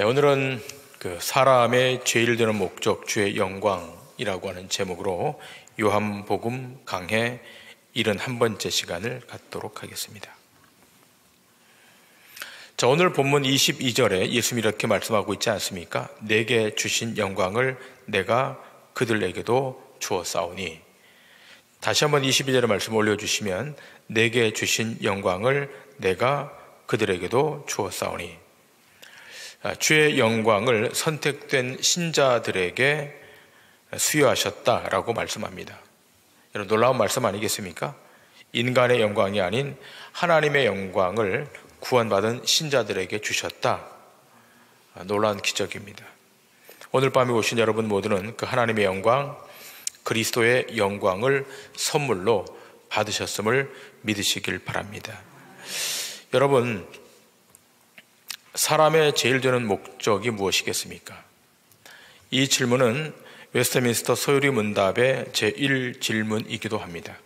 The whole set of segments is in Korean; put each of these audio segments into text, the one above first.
오늘은 사람의 제일 되는 목적 주의 영광이라고 하는 제목으로 요한복음 강해 71번째 시간을 갖도록 하겠습니다. 자, 오늘 본문 22절에 예수님이 이렇게 말씀하고 있지 않습니까? 내게 주신 영광을 내가 그들에게도 주었사오니. 다시 한번 22절의 말씀 올려주시면 내게 주신 영광을 내가 그들에게도 주었사오니. 주의 영광을 선택된 신자들에게 수여하셨다라고 말씀합니다. 여러분, 놀라운 말씀 아니겠습니까? 인간의 영광이 아닌 하나님의 영광을 구원받은 신자들에게 주셨다. 놀라운 기적입니다. 오늘 밤에 오신 여러분 모두는 그 하나님의 영광, 그리스도의 영광을 선물로 받으셨음을 믿으시길 바랍니다. 여러분, 사람의 제일 되는 목적이 무엇이겠습니까? 이 질문은 웨스트민스터 서유리 문답의 제1질문이기도 합니다.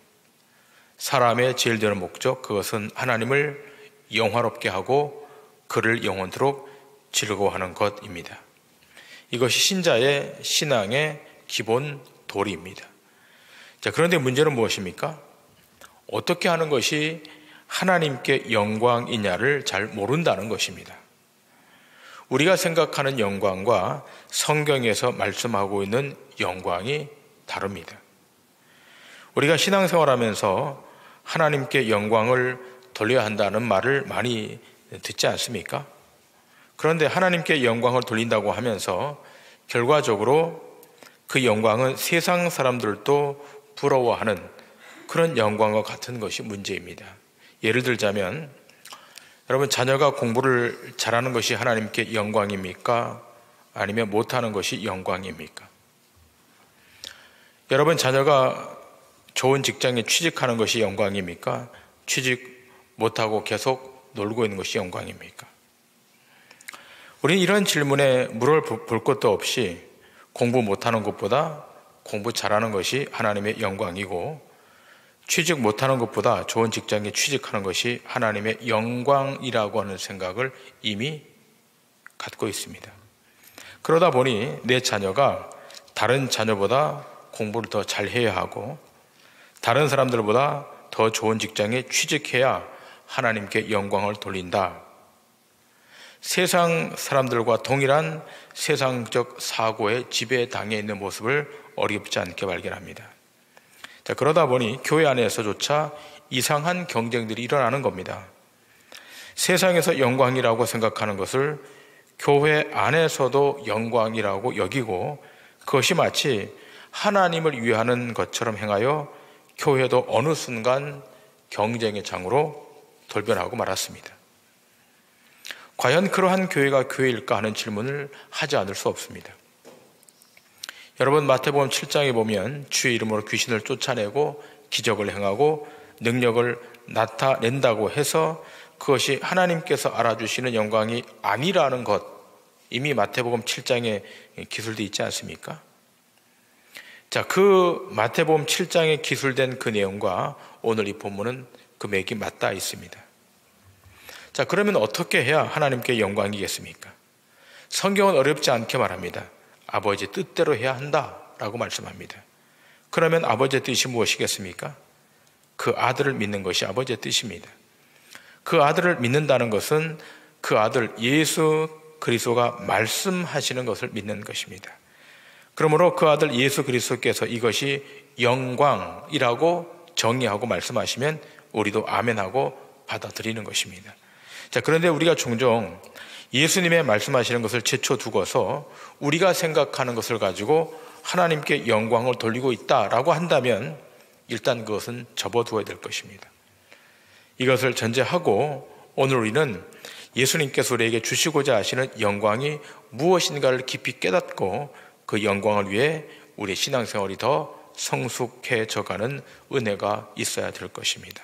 사람의 제일 되는 목적, 그것은 하나님을 영화롭게 하고 그를 영원토록 즐거워하는 것입니다. 이것이 신자의 신앙의 기본 도리입니다. 자, 그런데 문제는 무엇입니까? 어떻게 하는 것이 하나님께 영광이냐를 잘 모른다는 것입니다. 우리가 생각하는 영광과 성경에서 말씀하고 있는 영광이 다릅니다. 우리가 신앙생활하면서 하나님께 영광을 돌려야 한다는 말을 많이 듣지 않습니까? 그런데 하나님께 영광을 돌린다고 하면서 결과적으로 그 영광은 세상 사람들도 부러워하는 그런 영광과 같은 것이 문제입니다. 예를 들자면 여러분, 자녀가 공부를 잘하는 것이 하나님께 영광입니까? 아니면 못하는 것이 영광입니까? 여러분, 자녀가 좋은 직장에 취직하는 것이 영광입니까? 취직 못하고 계속 놀고 있는 것이 영광입니까? 우리는 이런 질문에 물어볼 것도 없이 공부 못하는 것보다 공부 잘하는 것이 하나님의 영광이고, 취직 못하는 것보다 좋은 직장에 취직하는 것이 하나님의 영광이라고 하는 생각을 이미 갖고 있습니다. 그러다 보니 내 자녀가 다른 자녀보다 공부를 더 잘해야 하고 다른 사람들보다 더 좋은 직장에 취직해야 하나님께 영광을 돌린다. 세상 사람들과 동일한 세상적 사고에 지배당해 있는 모습을 어렵지 않게 발견합니다. 자, 그러다 보니 교회 안에서조차 이상한 경쟁들이 일어나는 겁니다. 세상에서 영광이라고 생각하는 것을 교회 안에서도 영광이라고 여기고, 그것이 마치 하나님을 위하는 것처럼 행하여 교회도 어느 순간 경쟁의 장으로 돌변하고 말았습니다. 과연 그러한 교회가 교회일까 하는 질문을 하지 않을 수 없습니다. 여러분, 마태복음 7장에 보면 주의 이름으로 귀신을 쫓아내고 기적을 행하고 능력을 나타낸다고 해서 그것이 하나님께서 알아주시는 영광이 아니라는 것, 이미 마태복음 7장에 기술되어 있지 않습니까? 자, 그 마태복음 7장에 기술된 그 내용과 오늘 이 본문은 그 맥이 맞닿아 있습니다. 자, 그러면 어떻게 해야 하나님께 영광이겠습니까? 성경은 어렵지 않게 말합니다. 아버지 뜻대로 해야 한다라고 말씀합니다. 그러면 아버지의 뜻이 무엇이겠습니까? 그 아들을 믿는 것이 아버지의 뜻입니다. 그 아들을 믿는다는 것은 그 아들 예수 그리스도가 말씀하시는 것을 믿는 것입니다. 그러므로 그 아들 예수 그리스도께서 이것이 영광이라고 정의하고 말씀하시면 우리도 아멘하고 받아들이는 것입니다. 자, 그런데 우리가 종종 예수님의 말씀하시는 것을 제쳐두고서 우리가 생각하는 것을 가지고 하나님께 영광을 돌리고 있다라고 한다면 일단 그것은 접어두어야 될 것입니다. 이것을 전제하고 오늘 우리는 예수님께서 우리에게 주시고자 하시는 영광이 무엇인가를 깊이 깨닫고 그 영광을 위해 우리의 신앙생활이 더 성숙해져가는 은혜가 있어야 될 것입니다.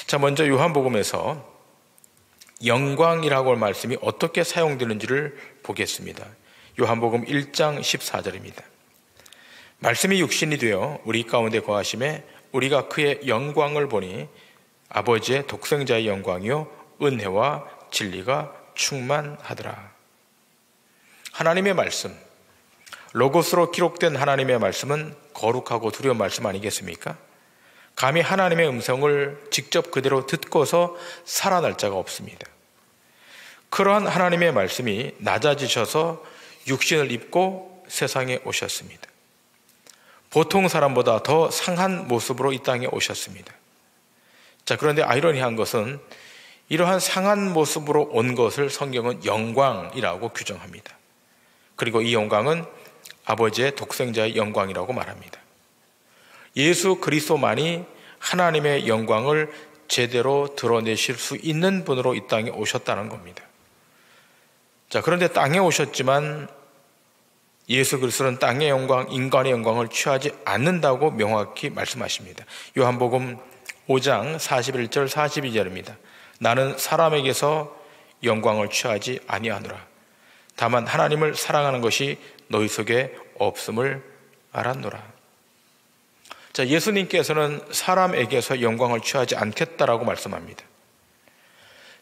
자, 먼저 요한복음에서 영광이라고 할 말씀이 어떻게 사용되는지를 보겠습니다. 요한복음 1장 14절입니다. 말씀이 육신이 되어 우리 가운데 거하심에 우리가 그의 영광을 보니 아버지의 독생자의 영광이요 은혜와 진리가 충만하더라. 하나님의 말씀, 로고스로 기록된 하나님의 말씀은 거룩하고 두려운 말씀 아니겠습니까? 감히 하나님의 음성을 직접 그대로 듣고서 살아날 자가 없습니다. 그러한 하나님의 말씀이 낮아지셔서 육신을 입고 세상에 오셨습니다. 보통 사람보다 더 상한 모습으로 이 땅에 오셨습니다. 자, 그런데 아이러니한 것은 이러한 상한 모습으로 온 것을 성경은 영광이라고 규정합니다. 그리고 이 영광은 아버지의 독생자의 영광이라고 말합니다. 예수 그리스도만이 하나님의 영광을 제대로 드러내실 수 있는 분으로 이 땅에 오셨다는 겁니다. 자, 그런데 땅에 오셨지만 예수 그리스도는 땅의 영광, 인간의 영광을 취하지 않는다고 명확히 말씀하십니다. 요한복음 5장 41절 42절입니다. 나는 사람에게서 영광을 취하지 아니하노라. 다만 하나님을 사랑하는 것이 너희 속에 없음을 알았노라. 자, 예수님께서는 사람에게서 영광을 취하지 않겠다라고 말씀합니다.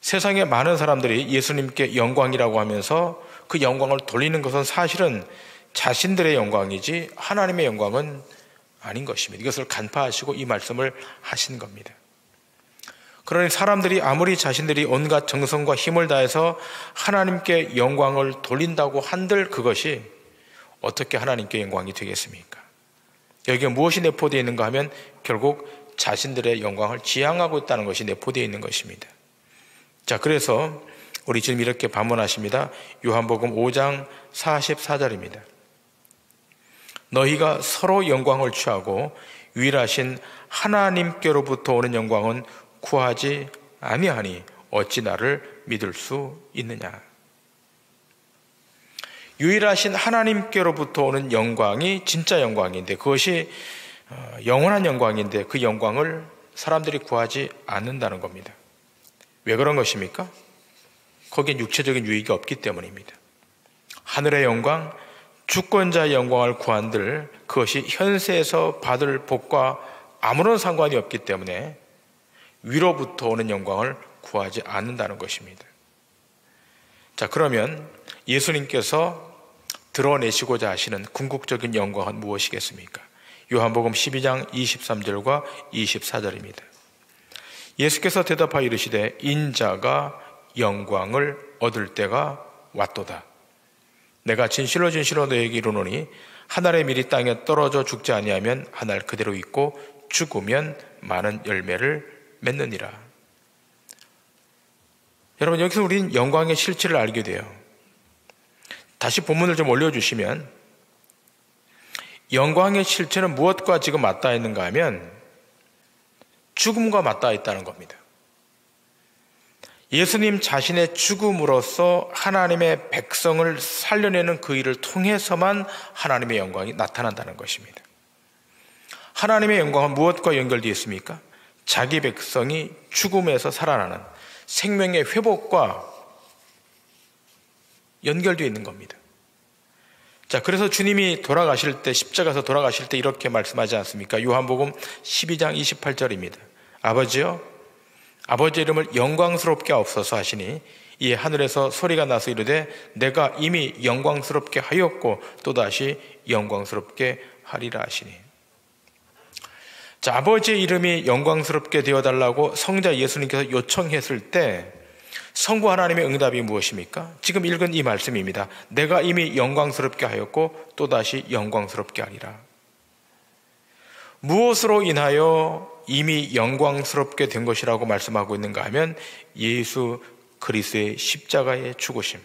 세상에 많은 사람들이 예수님께 영광이라고 하면서 그 영광을 돌리는 것은 사실은 자신들의 영광이지 하나님의 영광은 아닌 것입니다. 이것을 간파하시고 이 말씀을 하신 겁니다. 그러니 사람들이 아무리 자신들이 온갖 정성과 힘을 다해서 하나님께 영광을 돌린다고 한들 그것이 어떻게 하나님께 영광이 되겠습니까? 여기에 무엇이 내포되어 있는가 하면 결국 자신들의 영광을 지향하고 있다는 것이 내포되어 있는 것입니다. 자, 그래서 우리 지금 이렇게 반문하십니다. 요한복음 5장 44절입니다. 너희가 서로 영광을 취하고 유일하신 하나님께로부터 오는 영광은 구하지 아니하니 어찌 나를 믿을 수 있느냐. 유일하신 하나님께로부터 오는 영광이 진짜 영광인데, 그것이 영원한 영광인데 그 영광을 사람들이 구하지 않는다는 겁니다. 왜 그런 것입니까? 거기엔 육체적인 유익이 없기 때문입니다. 하늘의 영광, 주권자의 영광을 구한들 그것이 현세에서 받을 복과 아무런 상관이 없기 때문에 위로부터 오는 영광을 구하지 않는다는 것입니다. 자, 그러면 예수님께서 드러내시고자 하시는 궁극적인 영광은 무엇이겠습니까? 요한복음 12장 23절과 24절입니다. 예수께서 대답하여 이르시되 인자가 영광을 얻을 때가 왔도다. 내가 진실로 진실로 너에게 이르노니 한 알의 밀이 땅에 떨어져 죽지 아니하면 한 알 그대로 있고 죽으면 많은 열매를 맺느니라. 여러분, 여기서 우리는 영광의 실체를 알게 돼요. 다시 본문을 좀 올려주시면, 영광의 실체는 무엇과 지금 맞닿아 있는가 하면 죽음과 맞닿아 있다는 겁니다. 예수님 자신의 죽음으로써 하나님의 백성을 살려내는 그 일을 통해서만 하나님의 영광이 나타난다는 것입니다. 하나님의 영광은 무엇과 연결되어 있습니까? 자기 백성이 죽음에서 살아나는 생명의 회복과 연결되어 있는 겁니다. 자, 그래서 주님이 돌아가실 때, 십자가에서 돌아가실 때 이렇게 말씀하지 않습니까? 요한복음 12장 28절입니다. 아버지여, 아버지의 이름을 영광스럽게 하옵소서 하시니 이에 하늘에서 소리가 나서 이르되 내가 이미 영광스럽게 하였고 또다시 영광스럽게 하리라 하시니. 자, 아버지의 이름이 영광스럽게 되어달라고 성자 예수님께서 요청했을 때 성부 하나님의 응답이 무엇입니까? 지금 읽은 이 말씀입니다. 내가 이미 영광스럽게 하였고 또다시 영광스럽게 하리라. 무엇으로 인하여 이미 영광스럽게 된 것이라고 말씀하고 있는가 하면 예수 그리스도의 십자가의 죽으심,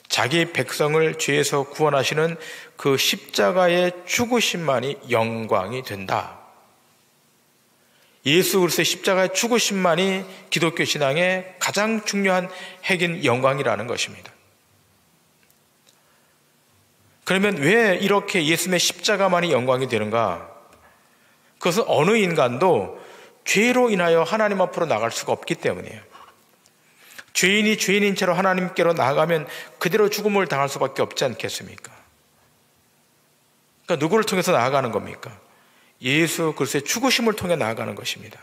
자기 백성을 죄에서 구원하시는 그 십자가의 죽으심만이 영광이 된다. 예수 그리스도의 십자가의 죽으심만이 기독교 신앙의 가장 중요한 핵인 영광이라는 것입니다. 그러면 왜 이렇게 예수님의 십자가만이 영광이 되는가? 그것은 어느 인간도 죄로 인하여 하나님 앞으로 나갈 수가 없기 때문이에요. 죄인이 죄인인 채로 하나님께로 나아가면 그대로 죽음을 당할 수밖에 없지 않겠습니까? 그러니까 누구를 통해서 나아가는 겁니까? 예수 그리스도의 죽으심을 통해 나아가는 것입니다.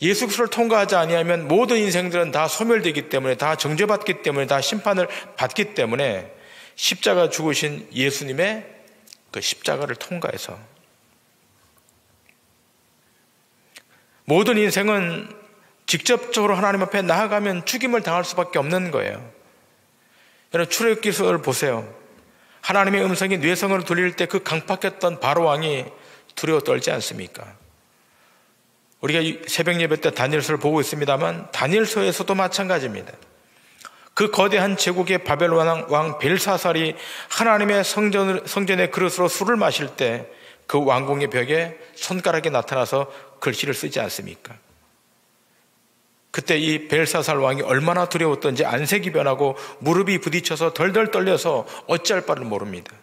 예수 그리스도를 통과하지 아니하면 모든 인생들은 다 소멸되기 때문에, 다 정죄받기 때문에, 다 심판을 받기 때문에 십자가 죽으신 예수님의 그 십자가를 통과해서 모든 인생은 직접적으로 하나님 앞에 나아가면 죽임을 당할 수밖에 없는 거예요. 여러분, 출애굽기서를 보세요. 하나님의 음성이 뇌성으로 들릴 때 그 강팍했던 바로왕이 두려워 떨지 않습니까? 우리가 새벽 예배 때 다니엘서를 보고 있습니다만 다니엘서에서도 마찬가지입니다. 그 거대한 제국의 바벨론 왕 벨사살이 하나님의 성전의 그릇으로 술을 마실 때 그 왕궁의 벽에 손가락이 나타나서 글씨를 쓰지 않습니까? 그때 이 벨사살 왕이 얼마나 두려웠던지 안색이 변하고 무릎이 부딪혀서 덜덜 떨려서 어찌할 바를 모릅니다.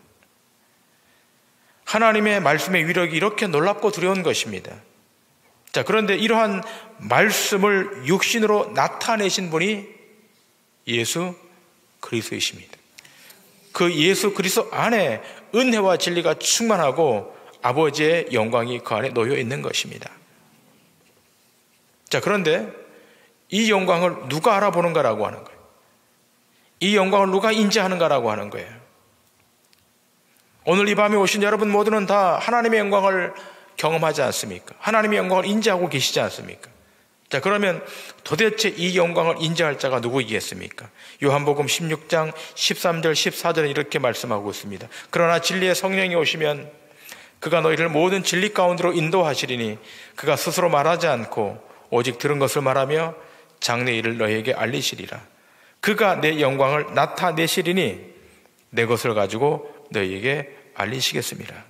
하나님의 말씀의 위력이 이렇게 놀랍고 두려운 것입니다. 자, 그런데 이러한 말씀을 육신으로 나타내신 분이 예수 그리스도이십니다. 그 예수 그리스도 안에 은혜와 진리가 충만하고 아버지의 영광이 그 안에 놓여 있는 것입니다. 자, 그런데 이 영광을 누가 알아보는가라고 하는 거예요. 이 영광을 누가 인지하는가라고 하는 거예요. 오늘 이 밤에 오신 여러분 모두는 다 하나님의 영광을 경험하지 않습니까? 하나님의 영광을 인지하고 계시지 않습니까? 자, 그러면 도대체 이 영광을 인지할 자가 누구이겠습니까? 요한복음 16장 13절 14절에 이렇게 말씀하고 있습니다. 그러나 진리의 성령이 오시면 그가 너희를 모든 진리 가운데로 인도하시리니 그가 스스로 말하지 않고 오직 들은 것을 말하며 장래 일을 너희에게 알리시리라. 그가 내 영광을 나타내시리니 내 것을 가지고 너희에게 알리시겠습니다.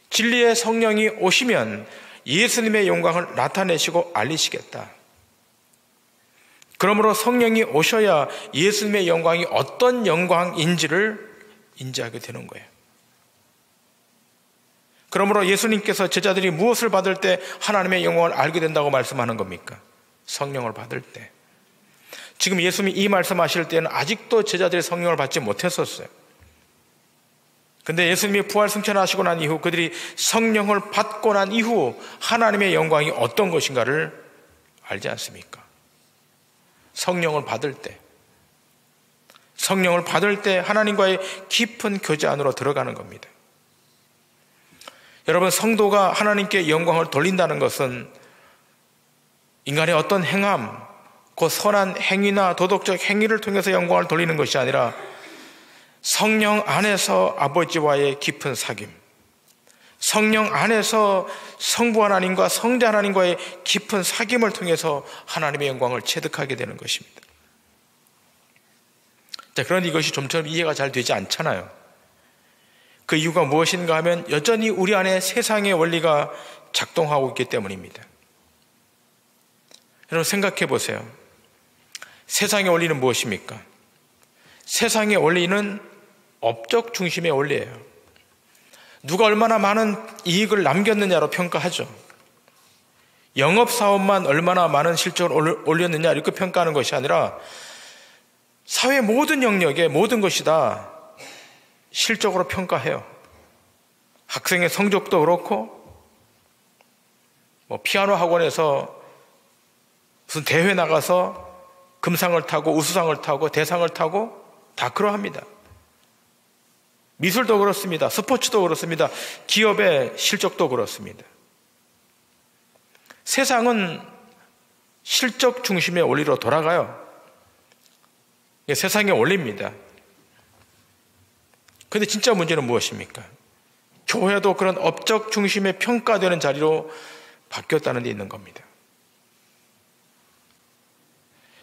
진리의 성령이 오시면 예수님의 영광을 나타내시고 알리시겠다. 그러므로 성령이 오셔야 예수님의 영광이 어떤 영광인지를 인지하게 되는 거예요. 그러므로 예수님께서 제자들이 무엇을 받을 때 하나님의 영광을 알게 된다고 말씀하는 겁니까? 성령을 받을 때. 지금 예수님이 이 말씀하실 때는 아직도 제자들이 성령을 받지 못했었어요. 근데 예수님이 부활 승천하시고 난 이후 그들이 성령을 받고 난 이후 하나님의 영광이 어떤 것인가를 알지 않습니까? 성령을 받을 때 하나님과의 깊은 교제 안으로 들어가는 겁니다. 여러분, 성도가 하나님께 영광을 돌린다는 것은 인간의 어떤 행함, 그 선한 행위나 도덕적 행위를 통해서 영광을 돌리는 것이 아니라 성령 안에서 아버지와의 깊은 사귐, 성령 안에서 성부 하나님과 성자 하나님과의 깊은 사귐을 통해서 하나님의 영광을 체득하게 되는 것입니다. 자, 그런데 이것이 좀처럼 이해가 잘 되지 않잖아요. 그 이유가 무엇인가 하면 여전히 우리 안에 세상의 원리가 작동하고 있기 때문입니다. 여러분, 생각해 보세요. 세상의 원리는 무엇입니까? 세상의 원리는 업적 중심의 원리예요. 누가 얼마나 많은 이익을 남겼느냐로 평가하죠. 영업사업만 얼마나 많은 실적을 올렸느냐 이렇게 평가하는 것이 아니라 사회 모든 영역의 모든 것이 다 실적으로 평가해요. 학생의 성적도 그렇고 피아노 학원에서 무슨 대회 나가서 금상을 타고 우수상을 타고 대상을 타고 다 그러합니다. 미술도 그렇습니다. 스포츠도 그렇습니다. 기업의 실적도 그렇습니다. 세상은 실적 중심의 원리로 돌아가요. 이게 세상의 원리입니다. 그런데 진짜 문제는 무엇입니까? 교회도 그런 업적 중심의 평가되는 자리로 바뀌었다는 데 있는 겁니다.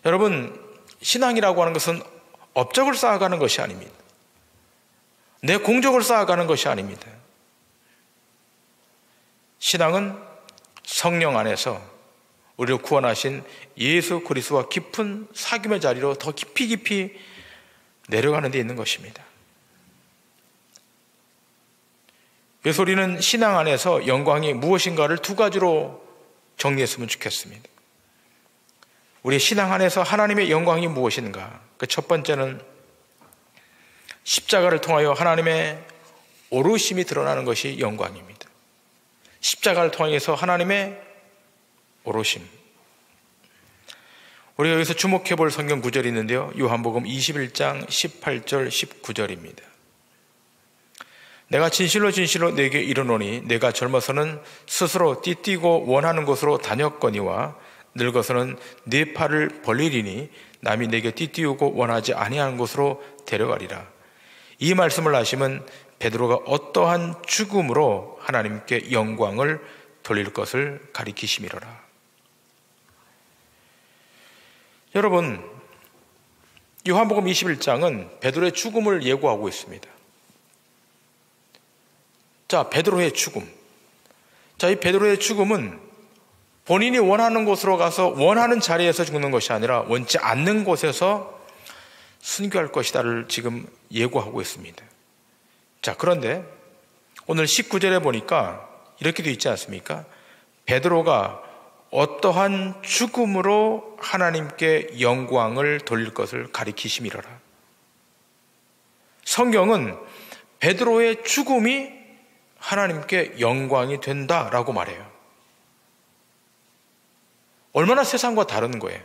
여러분, 신앙이라고 하는 것은 업적을 쌓아가는 것이 아닙니다. 내 공적을 쌓아가는 것이 아닙니다. 신앙은 성령 안에서 우리를 구원하신 예수 그리스도와 깊은 사귐의 자리로 더 깊이 내려가는 데 있는 것입니다. 그래서 우리는 신앙 안에서 영광이 무엇인가를 두 가지로 정리했으면 좋겠습니다. 우리 신앙 안에서 하나님의 영광이 무엇인가? 그 첫 번째는 십자가를 통하여 하나님의 오르심이 드러나는 것이 영광입니다. 십자가를 통해서 하나님의 오로심. 우리가 여기서 주목해 볼 성경 구절이 있는데요, 요한복음 21장 18절 19절입니다. 내가 진실로 진실로 네게 이르노니 내가 젊어서는 스스로 띠뛰고 원하는 곳으로 다녔거니와 늙어서는 네 팔을 벌리리니 남이 내게 띠띠우고 원하지 아니하는 곳으로 데려가리라. 이 말씀을 하시면 베드로가 어떠한 죽음으로 하나님께 영광을 돌릴 것을 가리키심이로라. 여러분, 요한복음 21장은 베드로의 죽음을 예고하고 있습니다. 자, 베드로의 죽음. 자, 이 베드로의 죽음은 본인이 원하는 곳으로 가서 원하는 자리에서 죽는 것이 아니라 원치 않는 곳에서 순교할 것이다를 지금 예고하고 있습니다. 자, 그런데 오늘 19절에 보니까 이렇게 되어 있지 않습니까? 베드로가 어떠한 죽음으로 하나님께 영광을 돌릴 것을 가리키심이로라. 성경은 베드로의 죽음이 하나님께 영광이 된다라고 말해요. 얼마나 세상과 다른 거예요.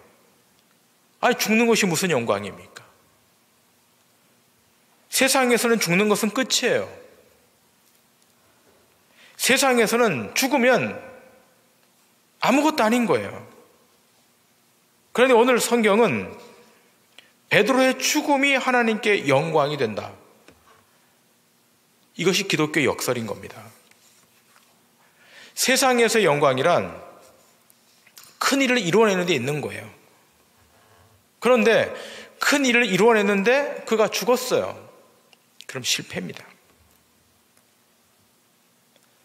아니, 죽는 것이 무슨 영광입니까? 세상에서는 죽는 것은 끝이에요. 세상에서는 죽으면 아무것도 아닌 거예요. 그런데 오늘 성경은 베드로의 죽음이 하나님께 영광이 된다. 이것이 기독교의 역설인 겁니다. 세상에서의 영광이란 큰 일을 이루어내는 데 있는 거예요. 그런데 큰 일을 이루어냈는데 그가 죽었어요. 그럼 실패입니다.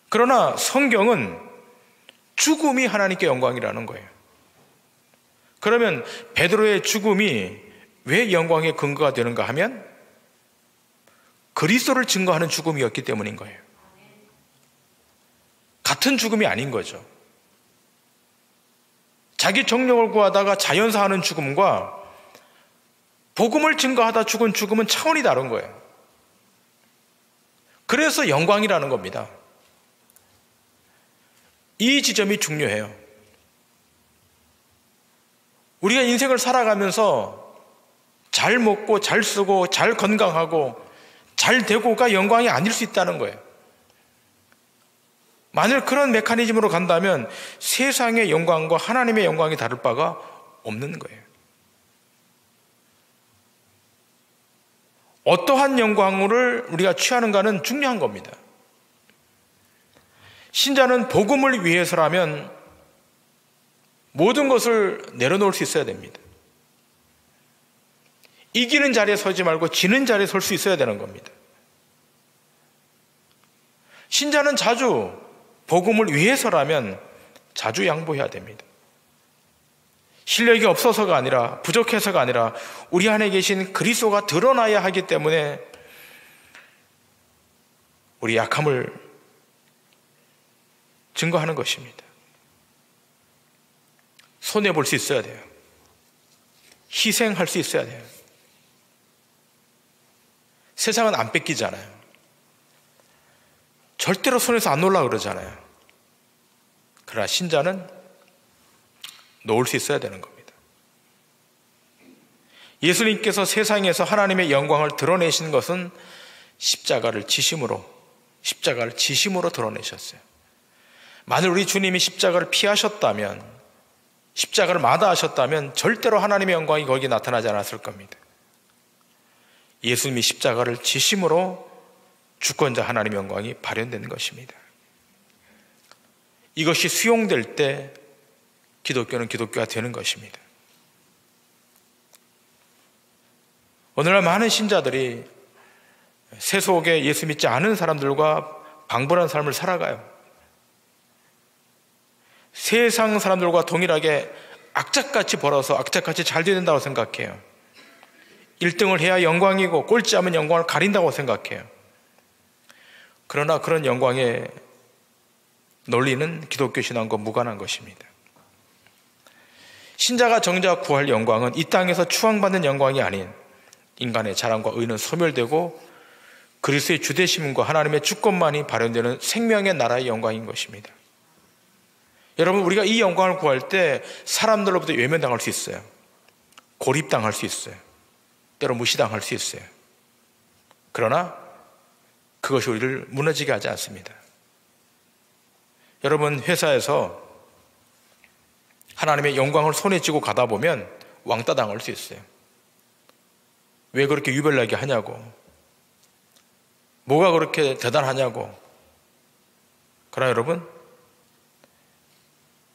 그러나 성경은 죽음이 하나님께 영광이라는 거예요. 그러면 베드로의 죽음이 왜 영광의 근거가 되는가 하면 그리스도를 증거하는 죽음이었기 때문인 거예요. 같은 죽음이 아닌 거죠. 자기 정력을 구하다가 자연사하는 죽음과 복음을 증거하다 죽은 죽음은 차원이 다른 거예요. 그래서 영광이라는 겁니다. 이 지점이 중요해요. 우리가 인생을 살아가면서 잘 먹고 잘 쓰고 잘 건강하고 잘 되고가 영광이 아닐 수 있다는 거예요. 만일 그런 메커니즘으로 간다면 세상의 영광과 하나님의 영광이 다를 바가 없는 거예요. 어떠한 영광을 우리가 취하는가는 중요한 겁니다. 신자는 복음을 위해서라면 모든 것을 내려놓을 수 있어야 됩니다. 이기는 자리에 서지 말고 지는 자리에 설 수 있어야 되는 겁니다. 신자는 자주 복음을 위해서라면 자주 양보해야 됩니다. 실력이 없어서가 아니라 부족해서가 아니라 우리 안에 계신 그리스도가 드러나야 하기 때문에 우리 약함을 증거하는 것입니다. 손해볼 수 있어야 돼요. 희생할 수 있어야 돼요. 세상은 안 뺏기잖아요. 절대로 손에서 안 놀라 그러잖아요. 그러나 신자는 놓을 수 있어야 되는 겁니다. 예수님께서 세상에서 하나님의 영광을 드러내신 것은 십자가를 지심으로 드러내셨어요. 만일 우리 주님이 십자가를 피하셨다면, 십자가를 마다하셨다면 절대로 하나님의 영광이 거기에 나타나지 않았을 겁니다. 예수님이 십자가를 지심으로 주권자 하나님의 영광이 발현되는 것입니다. 이것이 수용될 때 기독교는 기독교가 되는 것입니다. 오늘날 많은 신자들이 세속에 예수 믿지 않은 사람들과 방불한 삶을 살아가요. 세상 사람들과 동일하게 악착같이 벌어서 악착같이 잘 되야 된다고 생각해요. 1등을 해야 영광이고 꼴찌하면 영광을 가린다고 생각해요. 그러나 그런 영광의 논리는 기독교 신앙과 무관한 것입니다. 신자가 정작 구할 영광은 이 땅에서 추앙받는 영광이 아닌 인간의 자랑과 의는 소멸되고 그리스도의 주되심과 하나님의 주권만이 발현되는 생명의 나라의 영광인 것입니다. 여러분, 우리가 이 영광을 구할 때 사람들로부터 외면당할 수 있어요. 고립당할 수 있어요. 때로 무시당할 수 있어요. 그러나 그것이 우리를 무너지게 하지 않습니다. 여러분, 회사에서 하나님의 영광을 손에 쥐고 가다 보면 왕따 당할 수 있어요. 왜 그렇게 유별나게 하냐고, 뭐가 그렇게 대단하냐고. 그러나 여러분,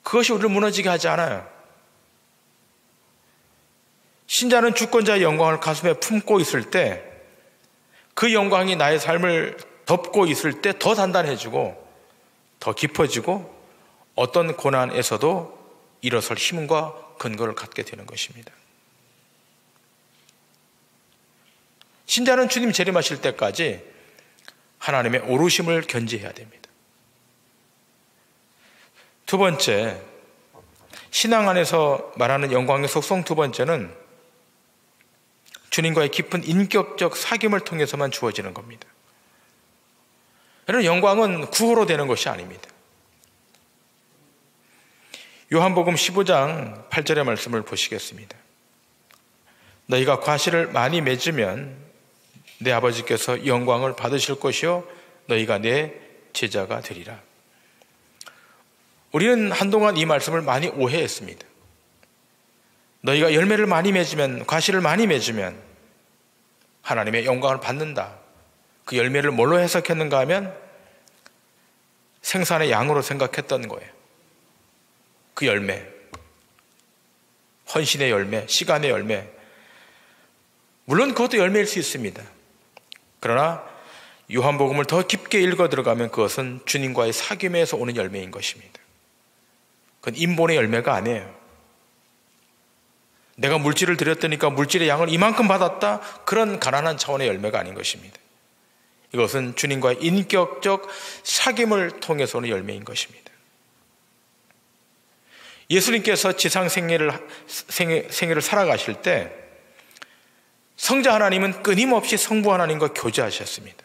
그것이 우리를 무너지게 하지 않아요. 신자는 주권자의 영광을 가슴에 품고 있을 때, 그 영광이 나의 삶을 덮고 있을 때 더 단단해지고 더 깊어지고 어떤 고난에서도 일어설 힘과 근거를 갖게 되는 것입니다. 신자는 주님 재림하실 때까지 하나님의 오르심을 견지해야 됩니다. 두 번째, 신앙 안에서 말하는 영광의 속성 두 번째는 주님과의 깊은 인격적 사귐을 통해서만 주어지는 겁니다. 여러분, 영광은 구호로 되는 것이 아닙니다. 요한복음 15장 8절의 말씀을 보시겠습니다. 너희가 과실을 많이 맺으면 내 아버지께서 영광을 받으실 것이요 너희가 내 제자가 되리라. 우리는 한동안 이 말씀을 많이 오해했습니다. 너희가 열매를 많이 맺으면, 과실을 많이 맺으면 하나님의 영광을 받는다. 그 열매를 뭘로 해석했는가 하면 생산의 양으로 생각했던 거예요. 그 열매, 헌신의 열매, 시간의 열매, 물론 그것도 열매일 수 있습니다. 그러나 요한복음을 더 깊게 읽어 들어가면 그것은 주님과의 사귐에서 오는 열매인 것입니다. 그건 인본의 열매가 아니에요. 내가 물질을 드렸다니까 물질의 양을 이만큼 받았다, 그런 가난한 차원의 열매가 아닌 것입니다. 이것은 주님과의 인격적 사귐을 통해서 오는 열매인 것입니다. 예수님께서 지상 생애를 살아가실 때 성자 하나님은 끊임없이 성부 하나님과 교제하셨습니다.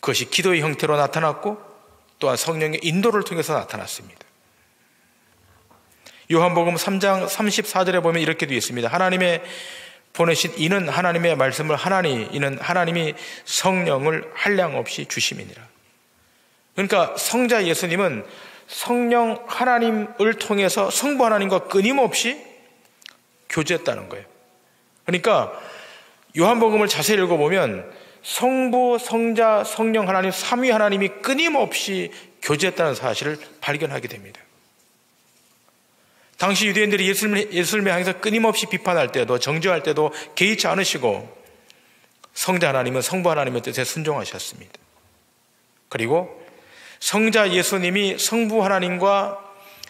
그것이 기도의 형태로 나타났고 또한 성령의 인도를 통해서 나타났습니다. 요한복음 3장 34절에 보면 이렇게 되어 있습니다. 하나님의 보내신 이는 하나님의 말씀을 하나니 이는 하나님이 성령을 한량없이 주심이니라. 그러니까 성자 예수님은 성령 하나님을 통해서 성부 하나님과 끊임없이 교제했다는 거예요. 그러니까 요한복음을 자세히 읽어보면 성부, 성자, 성령 하나님, 삼위 하나님이 끊임없이 교제했다는 사실을 발견하게 됩니다. 당시 유대인들이 예수님을 향해서 끊임없이 비판할 때도, 정죄할 때도 개의치 않으시고 성자 하나님은 성부 하나님의 뜻에 순종하셨습니다. 그리고 성자 예수님이 성부 하나님과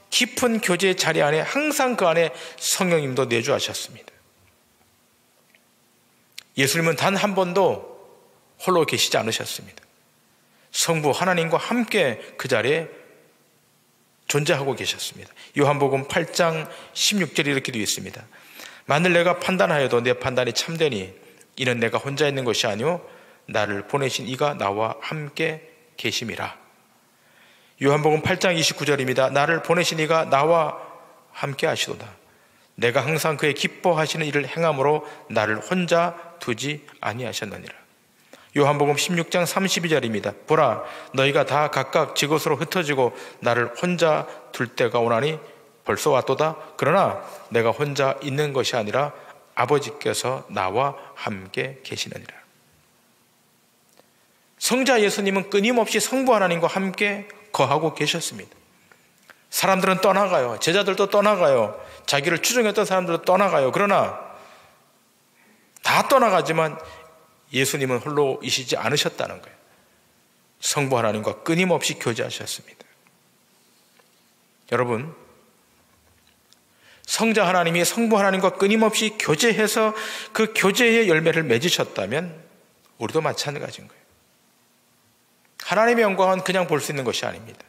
깊은 교제의 자리 안에 항상 그 안에 성령님도 내주하셨습니다. 예수님은 단 한 번도 홀로 계시지 않으셨습니다. 성부 하나님과 함께 그 자리에 존재하고 계셨습니다. 요한복음 8장 16절에 이렇게 되어 있습니다. 만일 내가 판단하여도 내 판단이 참되니 이는 내가 혼자 있는 것이 아니오 나를 보내신 이가 나와 함께 계심이라. 요한복음 8장 29절입니다. 나를 보내신 이가 나와 함께 하시도다. 내가 항상 그의 기뻐하시는 일을 행함으로 나를 혼자 두지 아니하셨느니라. 요한복음 16장 32절입니다. 보라, 너희가 다 각각 지곳으로 흩어지고 나를 혼자 둘 때가 오나니 벌써 왔도다. 그러나 내가 혼자 있는 것이 아니라 아버지께서 나와 함께 계시느니라. 성자 예수님은 끊임없이 성부 하나님과 함께 거하고 계셨습니다. 사람들은 떠나가요. 제자들도 떠나가요. 자기를 추종했던 사람들도 떠나가요. 그러나 다 떠나가지만 예수님은 홀로이시지 않으셨다는 거예요. 성부 하나님과 끊임없이 교제하셨습니다. 여러분, 성자 하나님이 성부 하나님과 끊임없이 교제해서 그 교제의 열매를 맺으셨다면 우리도 마찬가지인 거예요. 하나님의 영광은 그냥 볼 수 있는 것이 아닙니다.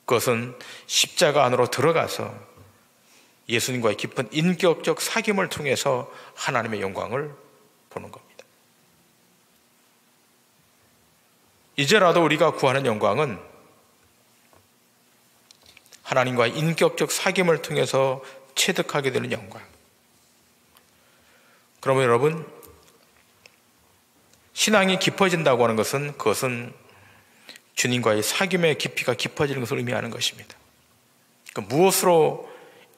그것은 십자가 안으로 들어가서 예수님과의 깊은 인격적 사귐을 통해서 하나님의 영광을 보는 겁니다. 이제라도 우리가 구하는 영광은 하나님과의 인격적 사귐을 통해서 체득하게 되는 영광. 그러면 여러분, 신앙이 깊어진다고 하는 것은 그것은 주님과의 사귐의 깊이가 깊어지는 것을 의미하는 것입니다. 그러니까 무엇으로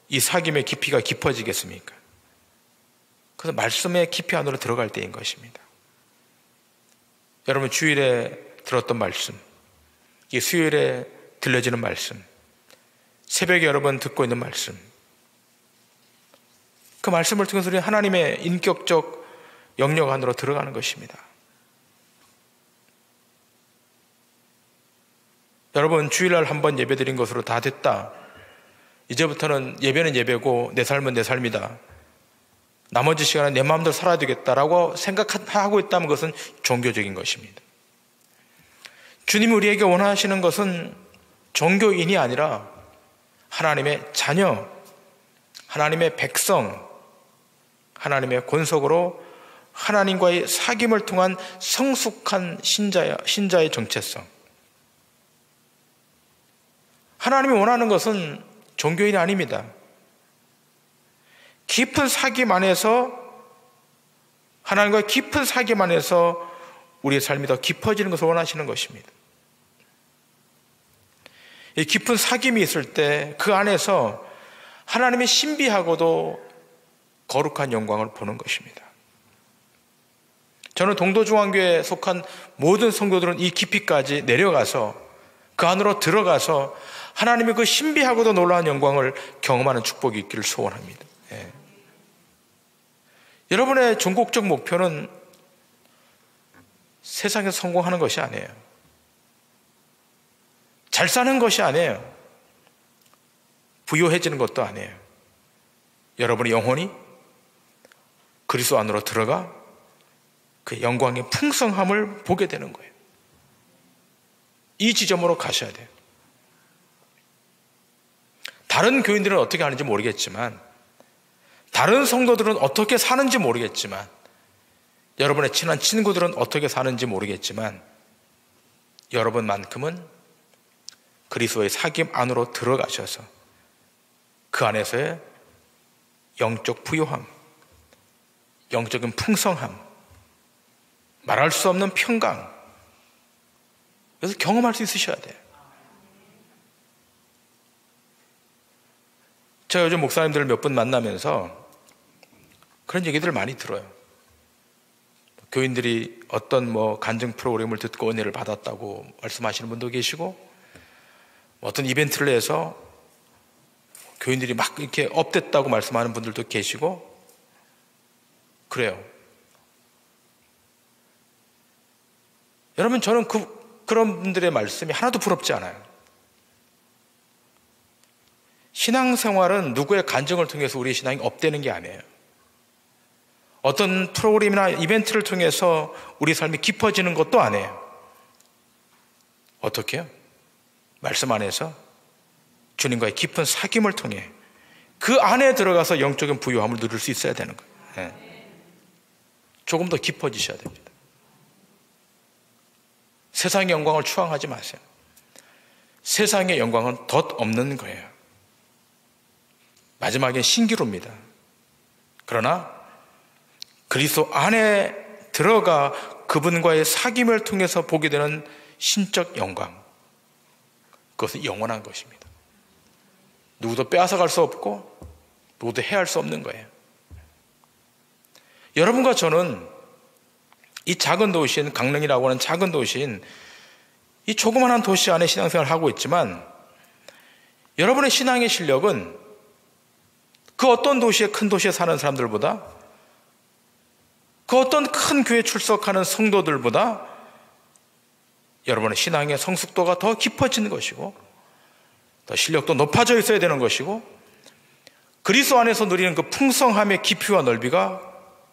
이 사귐의 깊이가 깊어지겠습니까? 그래서 말씀의 깊이 안으로 들어갈 때인 것입니다. 여러분, 주일에 들었던 말씀, 이 수요일에 들려지는 말씀, 새벽에 여러 번 듣고 있는 말씀, 그 말씀을 통해서 우리 하나님의 인격적 영역 안으로 들어가는 것입니다. 여러분, 주일날 한번 예배드린 것으로 다 됐다, 이제부터는 예배는 예배고 내 삶은 내 삶이다, 나머지 시간은 내 마음대로 살아야 되겠다라고 생각하고 있다면 그것은 종교적인 것입니다. 주님이 우리에게 원하시는 것은 종교인이 아니라 하나님의 자녀, 하나님의 백성, 하나님의 권속으로 하나님과의 사귐을 통한 성숙한 신자의 정체성. 하나님이 원하는 것은 종교인이 아닙니다. 깊은 사귐 안에서, 하나님과의 깊은 사귐 안에서 우리의 삶이 더 깊어지는 것을 원하시는 것입니다. 이 깊은 사귐이 있을 때 그 안에서 하나님의 신비하고도 거룩한 영광을 보는 것입니다. 저는 동도중앙교회에 속한 모든 성도들은 이 깊이까지 내려가서 그 안으로 들어가서 하나님의 그 신비하고도 놀라운 영광을 경험하는 축복이 있기를 소원합니다. 예. 여러분의 전국적 목표는 세상에서 성공하는 것이 아니에요. 잘 사는 것이 아니에요. 부유해지는 것도 아니에요. 여러분의 영혼이 그리스도 안으로 들어가 그 영광의 풍성함을 보게 되는 거예요. 이 지점으로 가셔야 돼요. 다른 교인들은 어떻게 하는지 모르겠지만, 다른 성도들은 어떻게 사는지 모르겠지만, 여러분의 친한 친구들은 어떻게 사는지 모르겠지만, 여러분만큼은 그리스도의 사귐 안으로 들어가셔서 그 안에서의 영적 부요함, 영적인 풍성함, 말할 수 없는 평강, 그래서 경험할 수 있으셔야 돼요. 제가 요즘 목사님들을 몇 분 만나면서 그런 얘기들을 많이 들어요. 교인들이 어떤 간증 프로그램을 듣고 은혜를 받았다고 말씀하시는 분도 계시고, 어떤 이벤트를 해서 교인들이 막 이렇게 업됐다고 말씀하는 분들도 계시고 그래요. 여러분, 저는 그런 분들의 말씀이 하나도 부럽지 않아요. 신앙생활은 누구의 간증을 통해서 우리의 신앙이 업되는 게 아니에요. 어떤 프로그램이나 이벤트를 통해서 우리 삶이 깊어지는 것도 아니에요. 어떻게 해요? 말씀 안에서 주님과의 깊은 사귐을 통해 그 안에 들어가서 영적인 부요함을 누릴 수 있어야 되는 거예요. 네. 조금 더 깊어지셔야 됩니다. 세상의 영광을 추앙하지 마세요. 세상의 영광은 덧없는 거예요. 마지막엔 신기루입니다. 그러나 그리스도 안에 들어가 그분과의 사귐을 통해서 보게 되는 신적 영광, 그것은 영원한 것입니다. 누구도 빼앗아갈 수 없고 누구도 해할 수 없는 거예요. 여러분과 저는 이 작은 도시인, 강릉이라고 하는 작은 도시인 이 조그마한 도시 안에 신앙생활을 하고 있지만, 여러분의 신앙의 실력은 그 어떤 도시에, 큰 도시에 사는 사람들보다, 그 어떤 큰 교회 출석하는 성도들보다 여러분의 신앙의 성숙도가 더 깊어지는 것이고, 더 실력도 높아져 있어야 되는 것이고, 그리스도 안에서 누리는 그 풍성함의 깊이와 넓이가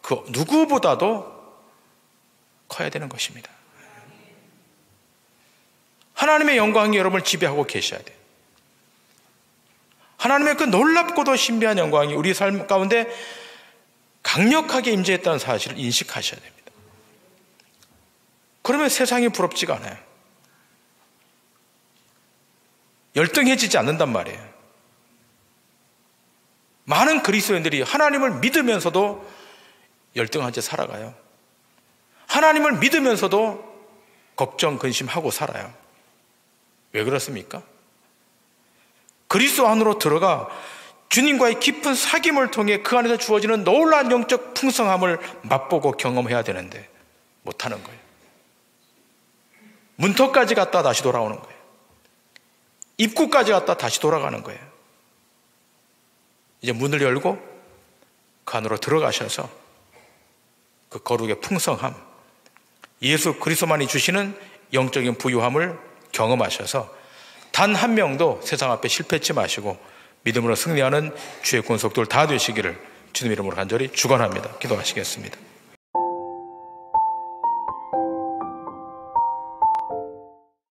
그 누구보다도 커야 되는 것입니다. 하나님의 영광이 여러분을 지배하고 계셔야 돼요. 하나님의 그 놀랍고도 신비한 영광이 우리 삶 가운데 강력하게 임재했다는 사실을 인식하셔야 됩니다. 그러면 세상이 부럽지가 않아요. 열등해지지 않는단 말이에요. 많은 그리스도인들이 하나님을 믿으면서도 열등한 채 살아가요. 하나님을 믿으면서도 걱정, 근심하고 살아요. 왜 그렇습니까? 그리스도 안으로 들어가 주님과의 깊은 사귐을 통해 그 안에서 주어지는 놀라운 영적 풍성함을 맛보고 경험해야 되는데 못하는 거예요. 문턱까지 갔다 다시 돌아오는 거예요. 입구까지 갔다 다시 돌아가는 거예요. 이제 문을 열고 그 안으로 들어가셔서 그 거룩의 풍성함, 예수 그리스도만이 주시는 영적인 부유함을 경험하셔서 단 한 명도 세상 앞에 실패치 마시고 믿음으로 승리하는 주의 권속들 다 되시기를 주님 이름으로 간절히 축원합니다. 기도하시겠습니다.